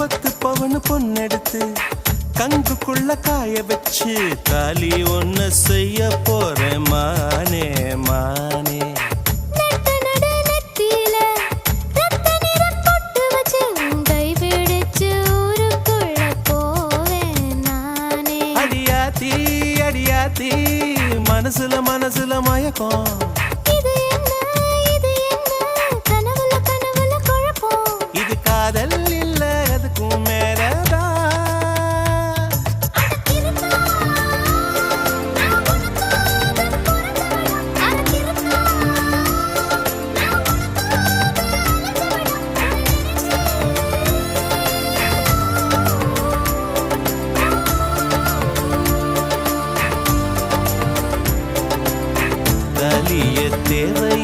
10 பவனு பொண்ணெடுத்து கங்குக்குள்ள காய வச்சு தாலி ஒன்னு செய்ய போறேன் மானே மானே. அடியாத்தி அடியாத்தி மனசுல மனசுல மயக்கம். இது காதல் இல்ல அதுக்கும் மேலதான். தாலிய தேவை